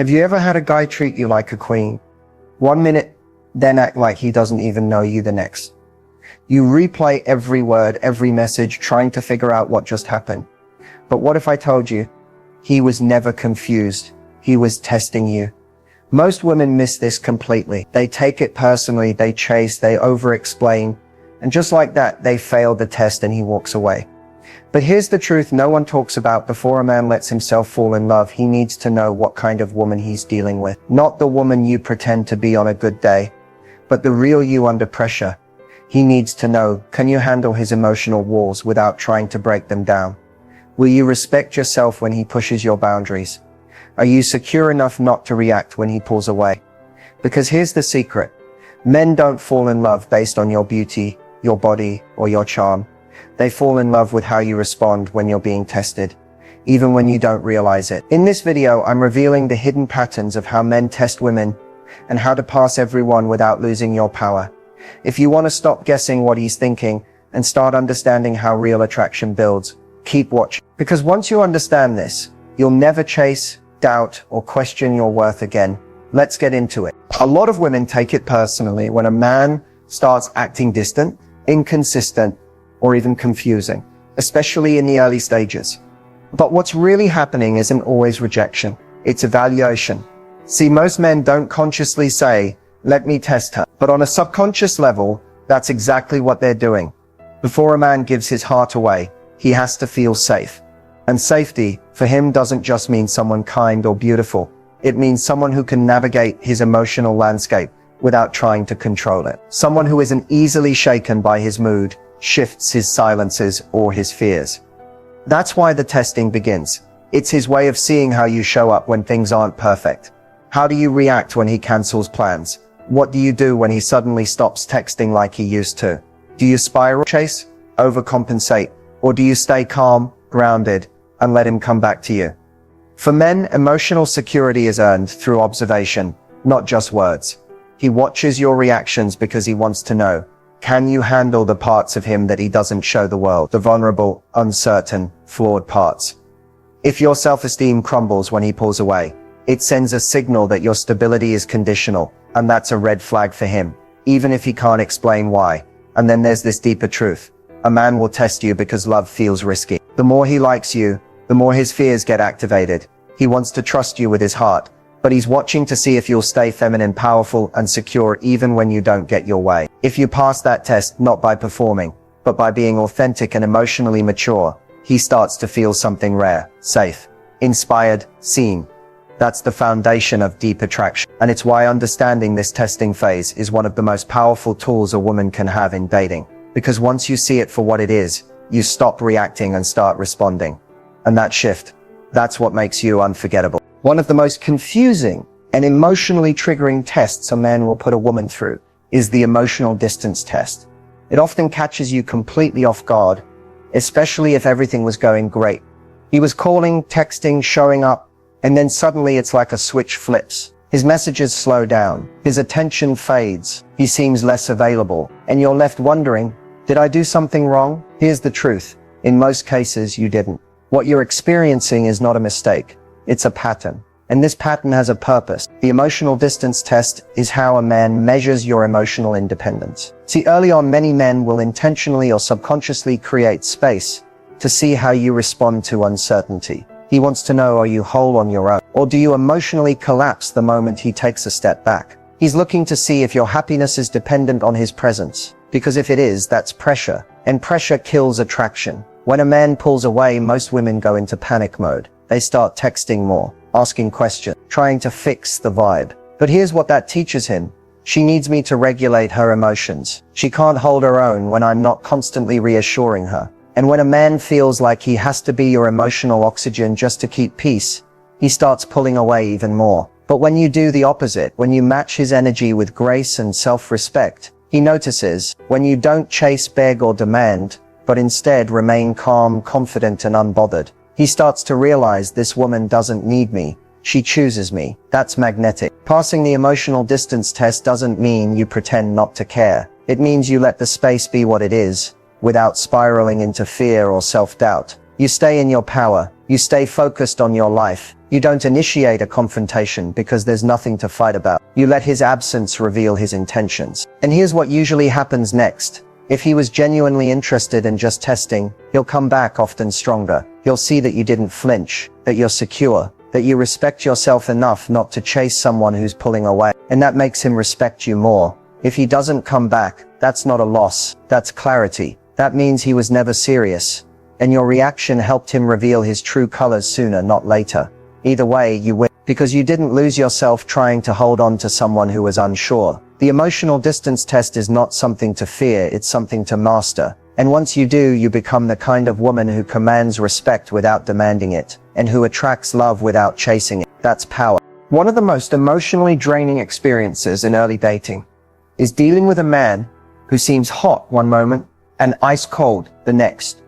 Have you ever had a guy treat you like a queen? 1 minute, then act like he doesn't even know you the next. You replay every word, every message, trying to figure out what just happened. But what if I told you, he was never confused. He was testing you. Most women miss this completely. They take it personally, they chase, they over-explain, and just like that, they fail the test and he walks away. But here's the truth no one talks about. Before a man lets himself fall in love, he needs to know what kind of woman he's dealing with. Not the woman you pretend to be on a good day, but the real you under pressure. He needs to know, can you handle his emotional walls without trying to break them down? Will you respect yourself when he pushes your boundaries? Are you secure enough not to react when he pulls away? Because here's the secret. Men don't fall in love based on your beauty, your body, or your charm. They fall in love with how you respond when you're being tested, even when you don't realize it. In this video, I'm revealing the hidden patterns of how men test women and how to pass everyone without losing your power. If you want to stop guessing what he's thinking and start understanding how real attraction builds, keep watching. Because once you understand this, you'll never chase, doubt, or question your worth again. Let's get into it. A lot of women take it personally when a man starts acting distant, inconsistent, or even confusing, especially in the early stages. But what's really happening isn't always rejection, it's evaluation. See, most men don't consciously say, let me test her. But on a subconscious level, that's exactly what they're doing. Before a man gives his heart away, he has to feel safe. And safety, for him, doesn't just mean someone kind or beautiful. It means someone who can navigate his emotional landscape without trying to control it. Someone who isn't easily shaken by his mood, shifts, his silences, or his fears. That's why the testing begins. It's his way of seeing how you show up when things aren't perfect. How do you react when he cancels plans? What do you do when he suddenly stops texting like he used to? Do you spiral chase, overcompensate, or do you stay calm, grounded, and let him come back to you? For men, emotional security is earned through observation, not just words. He watches your reactions because he wants to know, can you handle the parts of him that he doesn't show the world, the vulnerable, uncertain, flawed parts? If your self-esteem crumbles when he pulls away, it sends a signal that your stability is conditional, and that's a red flag for him, even if he can't explain why. And then there's this deeper truth. A man will test you because love feels risky. The more he likes you, the more his fears get activated. He wants to trust you with his heart, but he's watching to see if you'll stay feminine, powerful, and secure even when you don't get your way. If you pass that test not by performing, but by being authentic and emotionally mature, he starts to feel something rare, safe, inspired, seen. That's the foundation of deep attraction. And it's why understanding this testing phase is one of the most powerful tools a woman can have in dating. Because once you see it for what it is, you stop reacting and start responding. And that shift, that's what makes you unforgettable. One of the most confusing and emotionally triggering tests a man will put a woman through is the emotional distance test. It often catches you completely off guard, especially if everything was going great. He was calling, texting, showing up, and then suddenly it's like a switch flips. His messages slow down, his attention fades, he seems less available, and you're left wondering, did I do something wrong? Here's the truth. In most cases, you didn't. What you're experiencing is not a mistake. It's a pattern. And this pattern has a purpose. The emotional distance test is how a man measures your emotional independence. See, early on, many men will intentionally or subconsciously create space to see how you respond to uncertainty. He wants to know, are you whole on your own? Or do you emotionally collapse the moment he takes a step back? He's looking to see if your happiness is dependent on his presence. Because if it is, that's pressure. And pressure kills attraction. When a man pulls away, most women go into panic mode. They start texting more, asking questions, trying to fix the vibe. But here's what that teaches him. She needs me to regulate her emotions. She can't hold her own when I'm not constantly reassuring her. And when a man feels like he has to be your emotional oxygen just to keep peace, he starts pulling away even more. But when you do the opposite, when you match his energy with grace and self-respect, he notices when you don't chase, beg, or demand, but instead remain calm, confident, and unbothered. He starts to realize this woman doesn't need me. She chooses me. That's magnetic. Passing the emotional distance test doesn't mean you pretend not to care. It means you let the space be what it is, without spiraling into fear or self-doubt. You stay in your power. You stay focused on your life. You don't initiate a confrontation because there's nothing to fight about. You let his absence reveal his intentions. And here's what usually happens next. If he was genuinely interested in just testing, he'll come back often stronger. He'll see that you didn't flinch, that you're secure, that you respect yourself enough not to chase someone who's pulling away. And that makes him respect you more. If he doesn't come back, that's not a loss. That's clarity. That means he was never serious. And your reaction helped him reveal his true colors sooner, not later. Either way, you win, because you didn't lose yourself trying to hold on to someone who was unsure. The emotional distance test is not something to fear, it's something to master. And once you do, you become the kind of woman who commands respect without demanding it, and who attracts love without chasing it. That's power. One of the most emotionally draining experiences in early dating is dealing with a man who seems hot one moment and ice cold the next.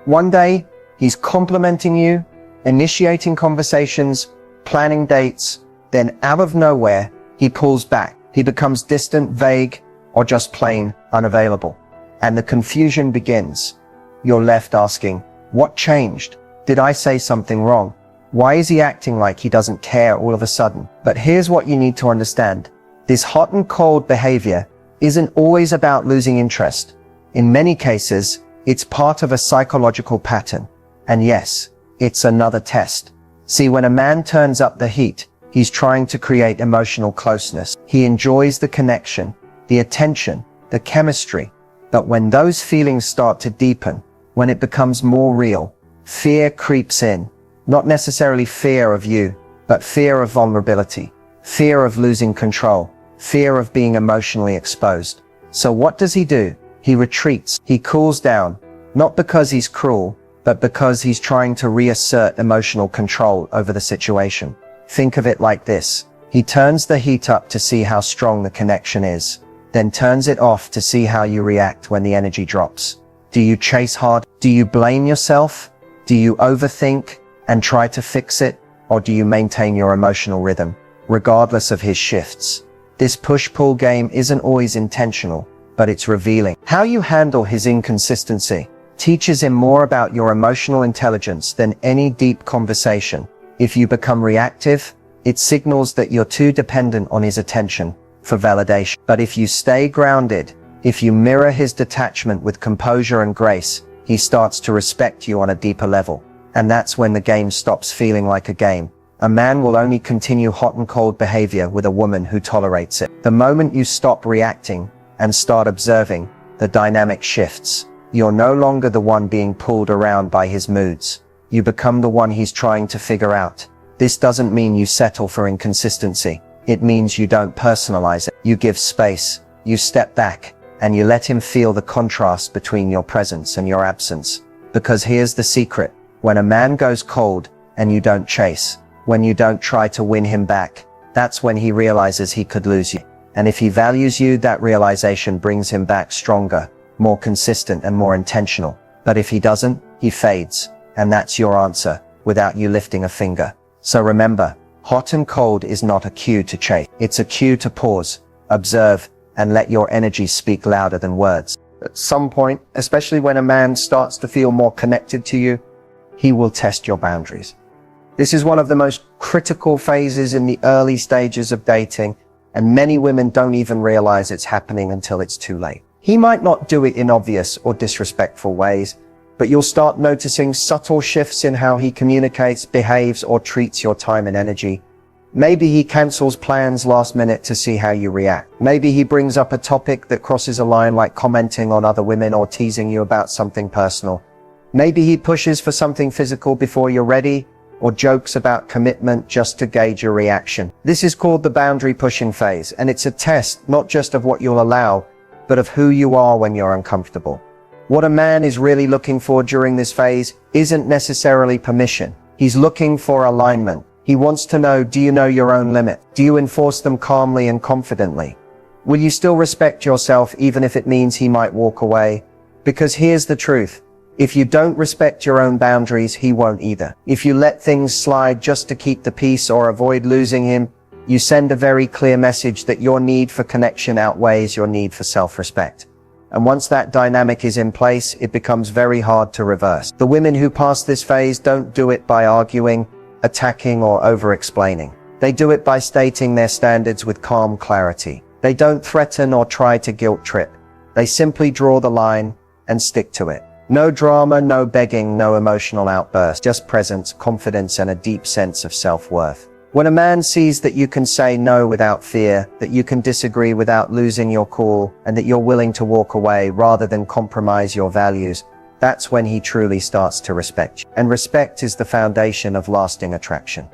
One day, he's complimenting you, initiating conversations, planning dates, then out of nowhere, he pulls back. He becomes distant, vague, or just plain unavailable. And the confusion begins. You're left asking, what changed? Did I say something wrong? Why is he acting like he doesn't care all of a sudden? But here's what you need to understand. This hot and cold behavior isn't always about losing interest. In many cases, it's part of a psychological pattern. And yes, it's another test. See, when a man turns up the heat, he's trying to create emotional closeness. He enjoys the connection, the attention, the chemistry. But when those feelings start to deepen, when it becomes more real, fear creeps in. Not necessarily fear of you, but fear of vulnerability, fear of losing control, fear of being emotionally exposed. So what does he do? He retreats. He cools down, not because he's cruel, but because he's trying to reassert emotional control over the situation. Think of it like this. He turns the heat up to see how strong the connection is, then turns it off to see how you react when the energy drops. Do you chase hard? Do you blame yourself? Do you overthink and try to fix it? Or do you maintain your emotional rhythm, regardless of his shifts? This push-pull game isn't always intentional, but it's revealing. How you handle his inconsistency teaches him more about your emotional intelligence than any deep conversation. If you become reactive, it signals that you're too dependent on his attention for validation. But if you stay grounded, if you mirror his detachment with composure and grace, he starts to respect you on a deeper level. And that's when the game stops feeling like a game. A man will only continue hot and cold behavior with a woman who tolerates it. The moment you stop reacting and start observing, the dynamic shifts. You're no longer the one being pulled around by his moods. You become the one he's trying to figure out. This doesn't mean you settle for inconsistency. It means you don't personalize it. You give space, you step back, and you let him feel the contrast between your presence and your absence. Because here's the secret. When a man goes cold and you don't chase, when you don't try to win him back, that's when he realizes he could lose you. And if he values you, that realization brings him back stronger, more consistent and more intentional. But if he doesn't, he fades. And that's your answer, without you lifting a finger. So remember, hot and cold is not a cue to chase. It's a cue to pause, observe, and let your energy speak louder than words. At some point, especially when a man starts to feel more connected to you, he will test your boundaries. This is one of the most critical phases in the early stages of dating, and many women don't even realize it's happening until it's too late. He might not do it in obvious or disrespectful ways, but you'll start noticing subtle shifts in how he communicates, behaves, or treats your time and energy. Maybe he cancels plans last minute to see how you react. Maybe he brings up a topic that crosses a line, like commenting on other women or teasing you about something personal. Maybe he pushes for something physical before you're ready, or jokes about commitment just to gauge your reaction. This is called the boundary pushing phase, and it's a test not just of what you'll allow, but of who you are when you're uncomfortable. What a man is really looking for during this phase isn't necessarily permission. He's looking for alignment. He wants to know, do you know your own limit? Do you enforce them calmly and confidently? Will you still respect yourself even if it means he might walk away? Because here's the truth. If you don't respect your own boundaries, he won't either. If you let things slide just to keep the peace or avoid losing him, you send a very clear message that your need for connection outweighs your need for self-respect. And once that dynamic is in place, it becomes very hard to reverse. The women who pass this phase don't do it by arguing, attacking, or over-explaining. They do it by stating their standards with calm clarity. They don't threaten or try to guilt trip. They simply draw the line and stick to it. No drama, no begging, no emotional outbursts, just presence, confidence, and a deep sense of self-worth. When a man sees that you can say no without fear, that you can disagree without losing your cool, and that you're willing to walk away rather than compromise your values, that's when he truly starts to respect you. And respect is the foundation of lasting attraction.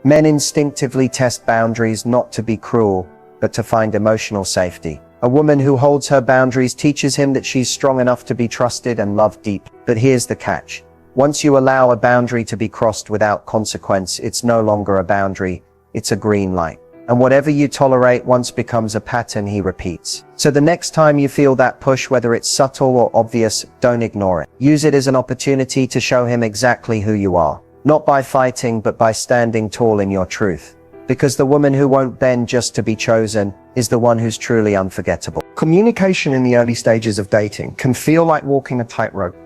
Men instinctively test boundaries not to be cruel, but to find emotional safety. A woman who holds her boundaries teaches him that she's strong enough to be trusted and loved deep. But here's the catch. Once you allow a boundary to be crossed without consequence, it's no longer a boundary, it's a green light. And whatever you tolerate once becomes a pattern he repeats. So the next time you feel that push, whether it's subtle or obvious, don't ignore it. Use it as an opportunity to show him exactly who you are. Not by fighting, but by standing tall in your truth. Because the woman who won't bend just to be chosen is the one who's truly unforgettable. Communication in the early stages of dating can feel like walking a tightrope.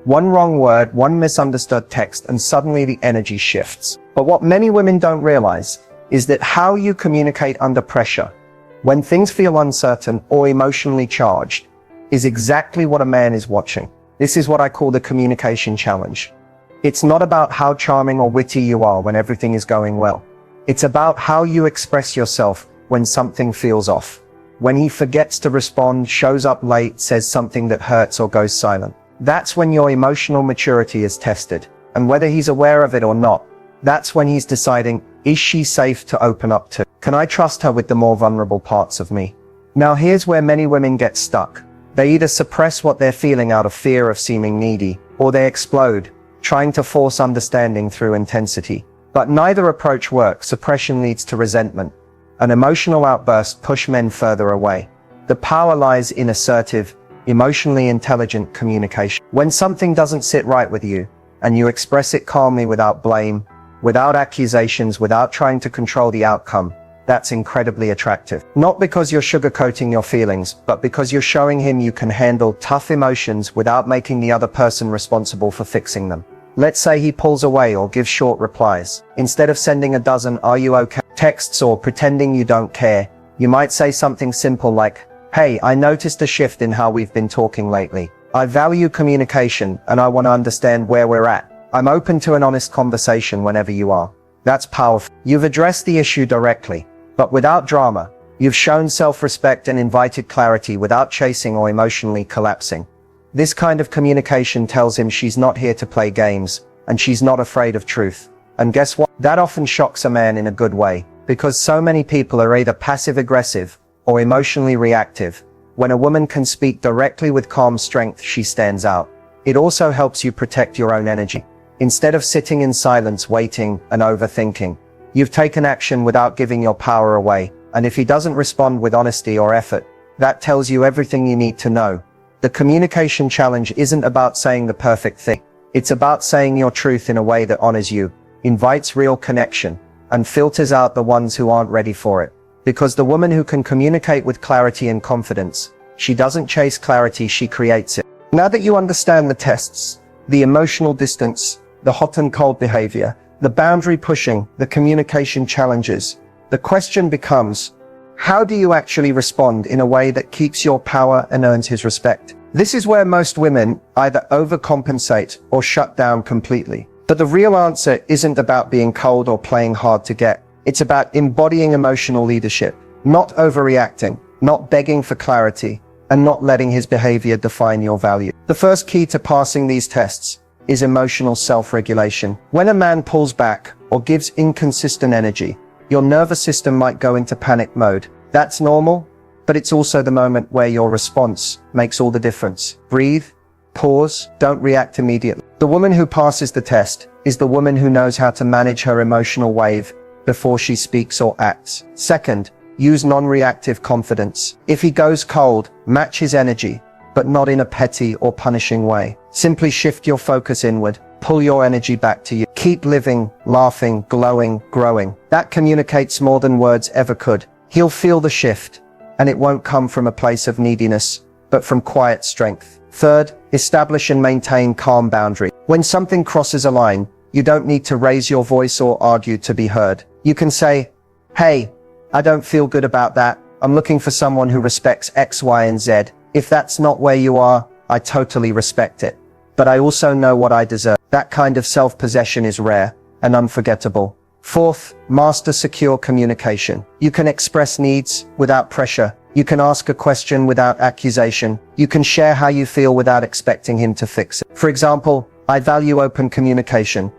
One wrong word, one misunderstood text, and suddenly the energy shifts. But what many women don't realize is that how you communicate under pressure, when things feel uncertain or emotionally charged, is exactly what a man is watching. This is what I call the communication challenge. It's not about how charming or witty you are when everything is going well. It's about how you express yourself when something feels off. When he forgets to respond, shows up late, says something that hurts, or goes silent. That's when your emotional maturity is tested. And whether he's aware of it or not, that's when he's deciding, is she safe to open up to? Can I trust her with the more vulnerable parts of me? Now here's where many women get stuck. They either suppress what they're feeling out of fear of seeming needy, or they explode, trying to force understanding through intensity. But neither approach works. Suppression leads to resentment. An emotional outburst pushes men further away. The power lies in assertive, emotionally intelligent communication. When something doesn't sit right with you, and you express it calmly without blame, without accusations, without trying to control the outcome, that's incredibly attractive. Not because you're sugarcoating your feelings, but because you're showing him you can handle tough emotions without making the other person responsible for fixing them. Let's say he pulls away or gives short replies. Instead of sending a dozen "Are you okay?" texts or pretending you don't care, you might say something simple like, "Hey, I noticed a shift in how we've been talking lately. I value communication and I want to understand where we're at. I'm open to an honest conversation whenever you are." That's powerful. You've addressed the issue directly, but without drama. You've shown self-respect and invited clarity without chasing or emotionally collapsing. This kind of communication tells him she's not here to play games, and she's not afraid of truth. And guess what? That often shocks a man in a good way, because so many people are either passive-aggressive or emotionally reactive. When a woman can speak directly with calm strength, she stands out. It also helps you protect your own energy. Instead of sitting in silence, waiting, and overthinking, you've taken action without giving your power away. And if he doesn't respond with honesty or effort, that tells you everything you need to know. The communication challenge isn't about saying the perfect thing. It's about saying your truth in a way that honors you, invites real connection, and filters out the ones who aren't ready for it. Because the woman who can communicate with clarity and confidence, she doesn't chase clarity, she creates it. Now that you understand the tests, the emotional distance, the hot and cold behavior, the boundary pushing, the communication challenges, the question becomes, how do you actually respond in a way that keeps your power and earns his respect? This is where most women either overcompensate or shut down completely. But the real answer isn't about being cold or playing hard to get. It's about embodying emotional leadership, not overreacting, not begging for clarity, and not letting his behavior define your value. The first key to passing these tests is emotional self-regulation. When a man pulls back or gives inconsistent energy, your nervous system might go into panic mode. That's normal, but it's also the moment where your response makes all the difference. Breathe, pause, don't react immediately. The woman who passes the test is the woman who knows how to manage her emotional wave before she speaks or acts. Second, use non-reactive confidence. If he goes cold, match his energy, but not in a petty or punishing way. Simply shift your focus inward. Pull your energy back to you. Keep living, laughing, glowing, growing. That communicates more than words ever could. He'll feel the shift, and it won't come from a place of neediness, but from quiet strength. Third, establish and maintain calm boundaries. When something crosses a line, you don't need to raise your voice or argue to be heard. You can say, "Hey, I don't feel good about that. I'm looking for someone who respects X, Y, and Z. If that's not where you are, I totally respect it. But I also know what I deserve." That kind of self-possession is rare and unforgettable. Fourth, master secure communication. You can express needs without pressure. You can ask a question without accusation. You can share how you feel without expecting him to fix it. For example, I value open communication.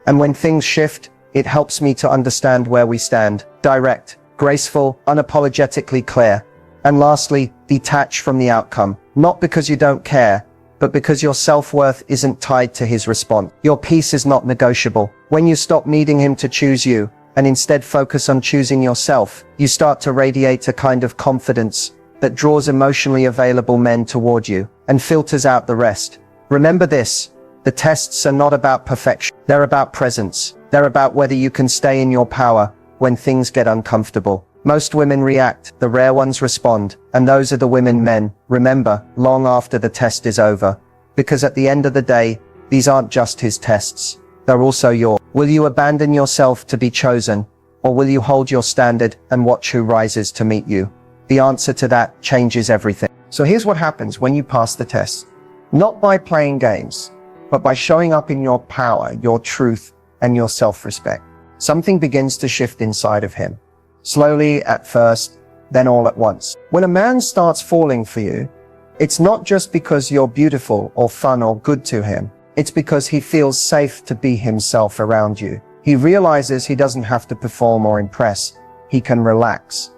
And when things shift, it helps me to understand where we stand. Direct, graceful, unapologetically clear. And lastly, detach from the outcome. Not because you don't care, but because your self-worth isn't tied to his response. Your peace is not negotiable. When you stop needing him to choose you, and instead focus on choosing yourself, you start to radiate a kind of confidence that draws emotionally available men toward you and filters out the rest. Remember this, the tests are not about perfection. They're about presence. They're about whether you can stay in your power when things get uncomfortable. Most women react, the rare ones respond, and those are the women men remember long after the test is over. Because at the end of the day, these aren't just his tests. They're also yours. Will you abandon yourself to be chosen, or will you hold your standard and watch who rises to meet you? The answer to that changes everything. So here's what happens when you pass the test. Not by playing games, but by showing up in your power, your truth, and your self-respect. Something begins to shift inside of him. Slowly at first, then all at once. When a man starts falling for you, it's not just because you're beautiful or fun or good to him. It's because he feels safe to be himself around you. He realizes he doesn't have to perform or impress. He can relax.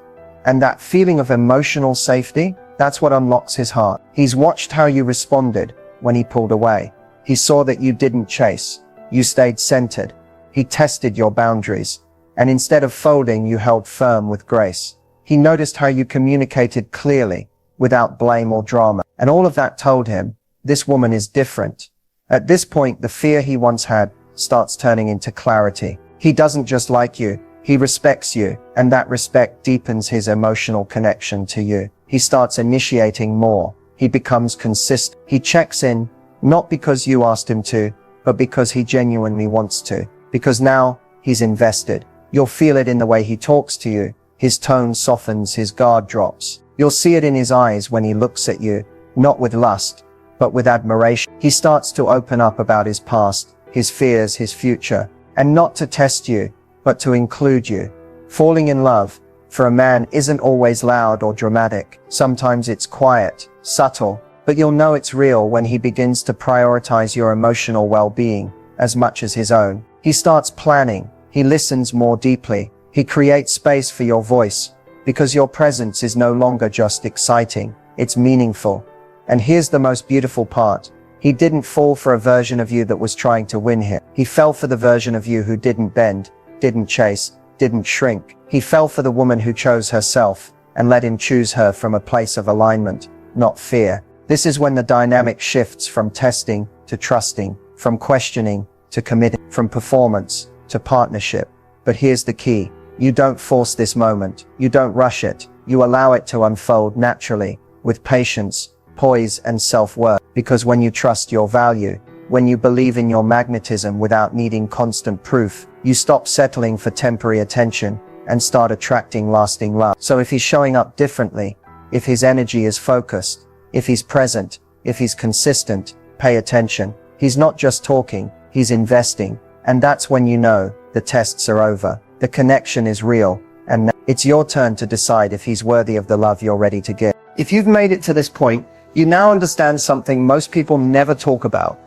And that feeling of emotional safety, that's what unlocks his heart. He's watched how you responded when he pulled away. He saw that you didn't chase. You stayed centered. He tested your boundaries. And instead of folding, you held firm with grace. He noticed how you communicated clearly, without blame or drama. And all of that told him, this woman is different. At this point, the fear he once had starts turning into clarity. He doesn't just like you, he respects you, and that respect deepens his emotional connection to you. He starts initiating more. He becomes consistent. He checks in, not because you asked him to, but because he genuinely wants to. Because now, he's invested. You'll feel it in the way he talks to you. His tone softens, his guard drops. You'll see it in his eyes when he looks at you, not with lust, but with admiration. He starts to open up about his past, his fears, his future, and not to test you, but to include you. Falling in love, for a man, isn't always loud or dramatic. Sometimes it's quiet, subtle, but you'll know it's real when he begins to prioritize your emotional well-being as much as his own. He starts planning. He listens more deeply. He creates space for your voice, because your presence is no longer just exciting, it's meaningful. And here's the most beautiful part. He didn't fall for a version of you that was trying to win him. He fell for the version of you who didn't bend, didn't chase, didn't shrink. He fell for the woman who chose herself and let him choose her from a place of alignment, not fear. This is when the dynamic shifts from testing to trusting, from questioning to committing, from performance to partnership. But here's the key. You don't force this moment. You don't rush it. You allow it to unfold naturally, with patience, poise, and self-worth. Because when you trust your value, when you believe in your magnetism without needing constant proof, you stop settling for temporary attention and start attracting lasting love. So if he's showing up differently, if his energy is focused, if he's present, if he's consistent, pay attention. He's not just talking, he's investing. And that's when you know the tests are over. The connection is real, and it's your turn to decide if he's worthy of the love you're ready to give. If you've made it to this point, you now understand something most people never talk about.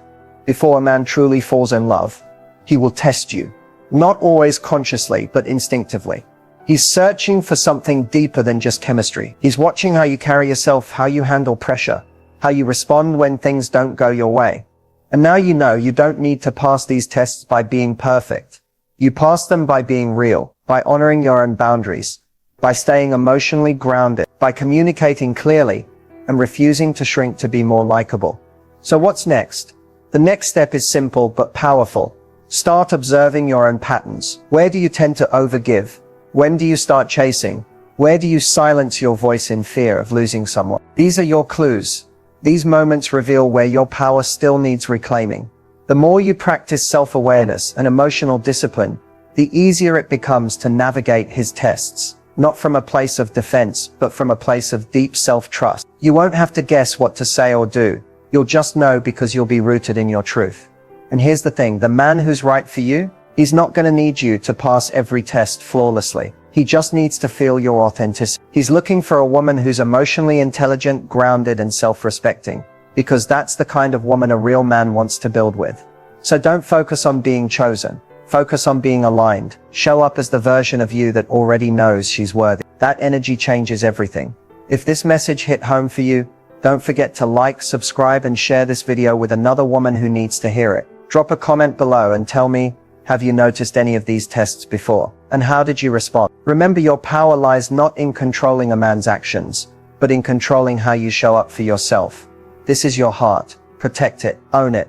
Before a man truly falls in love, he will test you. Not always consciously, but instinctively. He's searching for something deeper than just chemistry. He's watching how you carry yourself, how you handle pressure, how you respond when things don't go your way. And now you know you don't need to pass these tests by being perfect. You pass them by being real, by honoring your own boundaries, by staying emotionally grounded, by communicating clearly, and refusing to shrink to be more likable. So what's next? The next step is simple but powerful. Start observing your own patterns. Where do you tend to overgive? When do you start chasing? Where do you silence your voice in fear of losing someone? These are your clues. These moments reveal where your power still needs reclaiming. The more you practice self-awareness and emotional discipline, the easier it becomes to navigate his tests, not from a place of defense, but from a place of deep self-trust. You won't have to guess what to say or do. You'll just know because you'll be rooted in your truth. And here's the thing, the man who's right for you, he's not going to need you to pass every test flawlessly. He just needs to feel your authenticity. He's looking for a woman who's emotionally intelligent, grounded, and self-respecting, because that's the kind of woman a real man wants to build with. So don't focus on being chosen. Focus on being aligned. Show up as the version of you that already knows she's worthy. That energy changes everything. If this message hit home for you, don't forget to like, subscribe, and share this video with another woman who needs to hear it. Drop a comment below and tell me, have you noticed any of these tests before? And how did you respond? Remember, your power lies not in controlling a man's actions, but in controlling how you show up for yourself. This is your heart. Protect it. Own it.